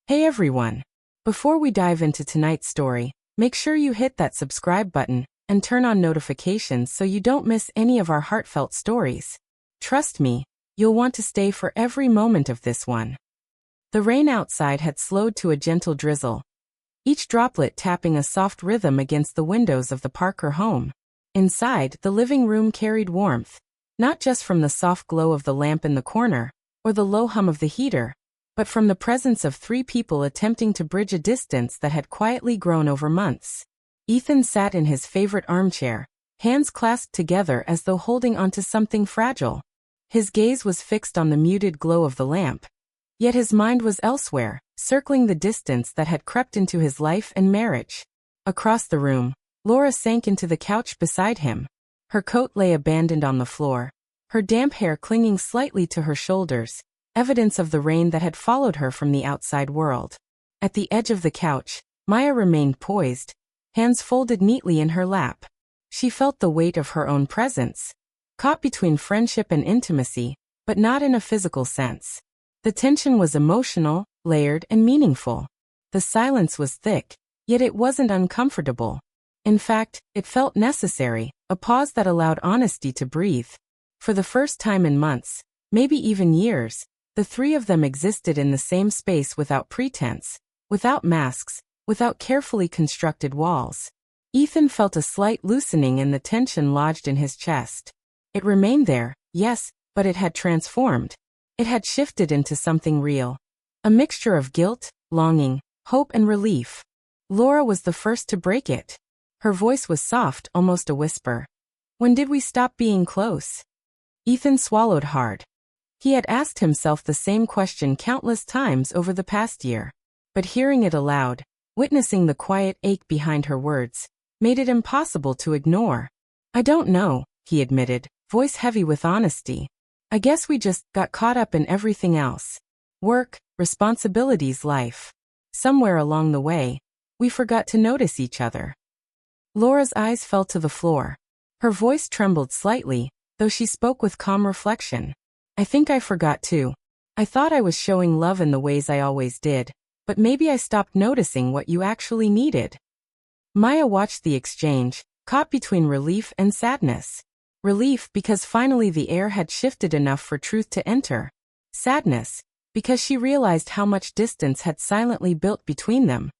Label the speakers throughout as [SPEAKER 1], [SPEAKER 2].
[SPEAKER 1] Hey everyone! Before we dive into tonight's story, make sure you hit that subscribe button and turn on notifications so you don't miss any of our heartfelt stories. Trust me, you'll want to stay for every moment of this one. The rain outside had slowed to a gentle drizzle, each droplet tapping a soft rhythm against the windows of the Parker home. Inside, the living room carried warmth, not just from the soft glow of the lamp in the corner, or the low hum of the heater, but from the presence of three people attempting to bridge a distance that had quietly grown over months. Ethan sat in his favorite armchair, hands clasped together as though holding onto something fragile. His gaze was fixed on the muted glow of the lamp, yet his mind was elsewhere, circling the distance that had crept into his life and marriage. Across the room, Laura sank into the couch beside him. Her coat lay abandoned on the floor, her damp hair clinging slightly to her shoulders, evidence of the rain that had followed her from the outside world. At the edge of the couch, Maya remained poised, hands folded neatly in her lap. She felt the weight of her own presence, caught between friendship and intimacy, but not in a physical sense. The tension was emotional, layered, and meaningful. The silence was thick, yet it wasn't uncomfortable. In fact, it felt necessary, a pause that allowed honesty to breathe. For the first time in months, maybe even years, the three of them existed in the same space without pretense, without masks, without carefully constructed walls. Ethan felt a slight loosening in the tension lodged in his chest. It remained there, yes, but it had transformed. It had shifted into something real. A mixture of guilt, longing, hope, and relief. Laura was the first to break it. Her voice was soft, almost a whisper. "When did we stop being close?" Ethan swallowed hard. He had asked himself the same question countless times over the past year. But hearing it aloud, witnessing the quiet ache behind her words, made it impossible to ignore. "I don't know," he admitted, voice heavy with honesty. "I guess we just got caught up in everything else. Work, responsibilities, life. Somewhere along the way, we forgot to notice each other." Laura's eyes fell to the floor. Her voice trembled slightly, though she spoke with calm reflection. "I think I forgot too. I thought I was showing love in the ways I always did, but maybe I stopped noticing what you actually needed." Maya watched the exchange, caught between relief and sadness. Relief because finally the air had shifted enough for truth to enter. Sadness because she realized how much distance had silently built between them.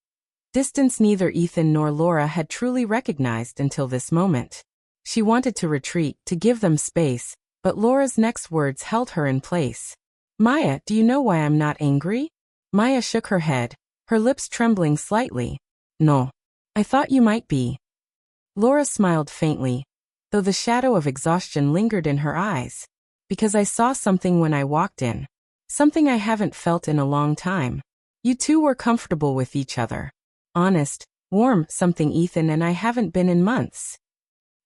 [SPEAKER 1] Distance neither Ethan nor Laura had truly recognized until this moment. She wanted to retreat, to give them space, but Laura's next words held her in place. "Maya, do you know why I'm not angry?" Maya shook her head, her lips trembling slightly. "No. I thought you might be." Laura smiled faintly, though the shadow of exhaustion lingered in her eyes. "Because I saw something when I walked in. Something I haven't felt in a long time. You two were comfortable with each other. Honest, warm, something Ethan and I haven't been in months."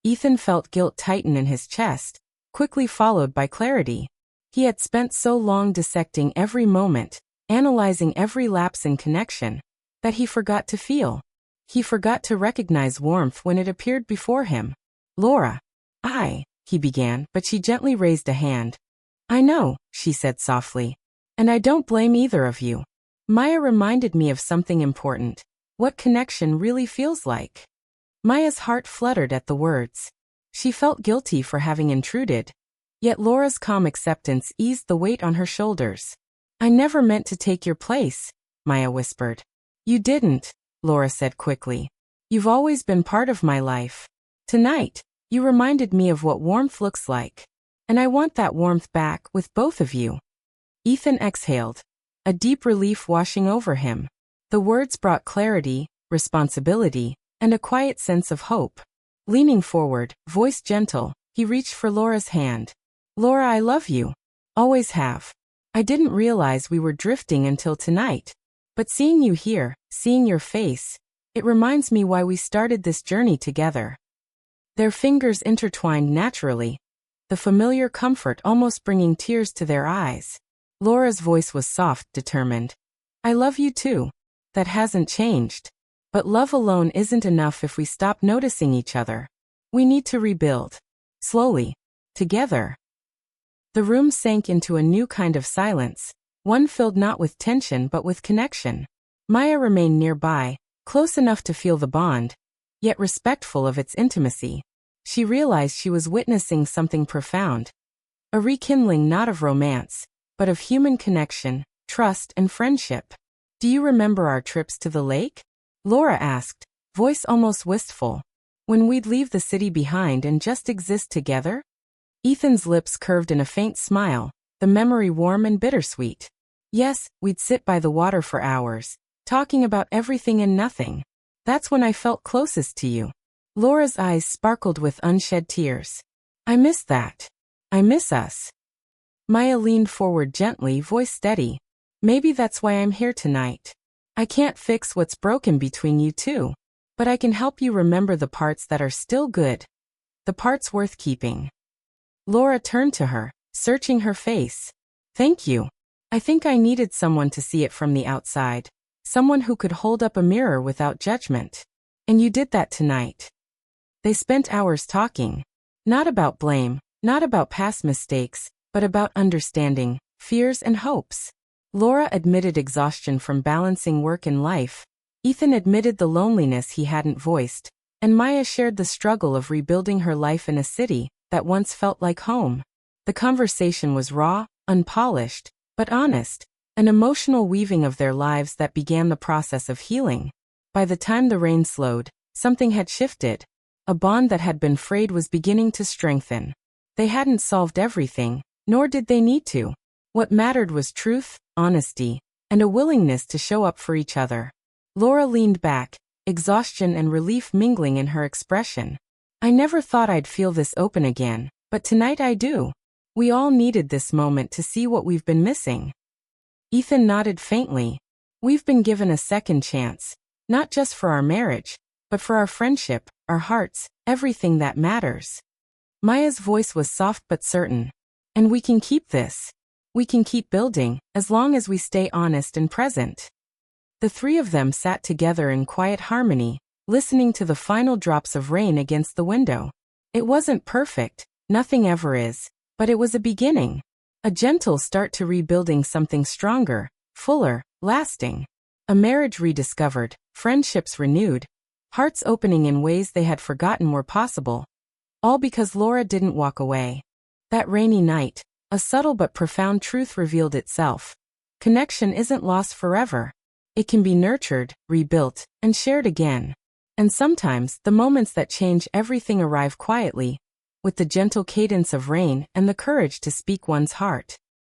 [SPEAKER 1] Ethan felt guilt tighten in his chest, quickly followed by clarity. He had spent so long dissecting every moment, analyzing every lapse in connection, that he forgot to feel. He forgot to recognize warmth when it appeared before him. "Laura, he began, but she gently raised a hand. "I know," she said softly. "And I don't blame either of you. Maya reminded me of something important, what connection really feels like." Maya's heart fluttered at the words. She felt guilty for having intruded. Yet Laura's calm acceptance eased the weight on her shoulders. "I never meant to take your place," Maya whispered. "You didn't," Laura said quickly. "You've always been part of my life. Tonight, you reminded me of what warmth looks like. And I want that warmth back with both of you." Ethan exhaled, a deep relief washing over him. The words brought clarity, responsibility, and a quiet sense of hope. Leaning forward, voice gentle, he reached for Laura's hand. "Laura, I love you. Always have. I didn't realize we were drifting until tonight. But seeing you here, seeing your face, it reminds me why we started this journey together." Their fingers intertwined naturally, the familiar comfort almost bringing tears to their eyes. Laura's voice was soft, determined. "I love you too. That hasn't changed. But love alone isn't enough if we stop noticing each other. We need to rebuild. Slowly. Together." The room sank into a new kind of silence, one filled not with tension but with connection. Maya remained nearby, close enough to feel the bond, yet respectful of its intimacy. She realized she was witnessing something profound. A rekindling not of romance, but of human connection, trust, and friendship. "Do you remember our trips to the lake?" Laura asked, voice almost wistful. "When we'd leave the city behind and just exist together?" Ethan's lips curved in a faint smile, the memory warm and bittersweet. "Yes, we'd sit by the water for hours, talking about everything and nothing. That's when I felt closest to you." Laura's eyes sparkled with unshed tears. "I miss that. I miss us." Maya leaned forward gently, voice steady. "Maybe that's why I'm here tonight. I can't fix what's broken between you two, but I can help you remember the parts that are still good, the parts worth keeping." Laura turned to her, searching her face. "Thank you. I think I needed someone to see it from the outside, someone who could hold up a mirror without judgment. And you did that tonight." They spent hours talking. Not about blame, not about past mistakes, but about understanding, fears, and hopes. Laura admitted exhaustion from balancing work and life. Ethan admitted the loneliness he hadn't voiced, and Maya shared the struggle of rebuilding her life in a city that once felt like home. The conversation was raw, unpolished, but honest, an emotional weaving of their lives that began the process of healing. By the time the rain slowed, something had shifted. A bond that had been frayed was beginning to strengthen. They hadn't solved everything, nor did they need to. What mattered was truth, honesty, and a willingness to show up for each other. Laura leaned back, exhaustion and relief mingling in her expression. "I never thought I'd feel this open again, but tonight I do. We all needed this moment to see what we've been missing." Ethan nodded faintly. "We've been given a second chance, not just for our marriage, but for our friendship, our hearts, everything that matters." Maya's voice was soft but certain. "And we can keep this. We can keep building, as long as we stay honest and present." The three of them sat together in quiet harmony, listening to the final drops of rain against the window. It wasn't perfect, nothing ever is, but it was a beginning. A gentle start to rebuilding something stronger, fuller, lasting. A marriage rediscovered, friendships renewed, hearts opening in ways they had forgotten were possible. All because Laura didn't walk away. That rainy night, a subtle but profound truth revealed itself. Connection isn't lost forever. It can be nurtured, rebuilt, and shared again. And sometimes, the moments that change everything arrive quietly, with the gentle cadence of rain and the courage to speak one's heart.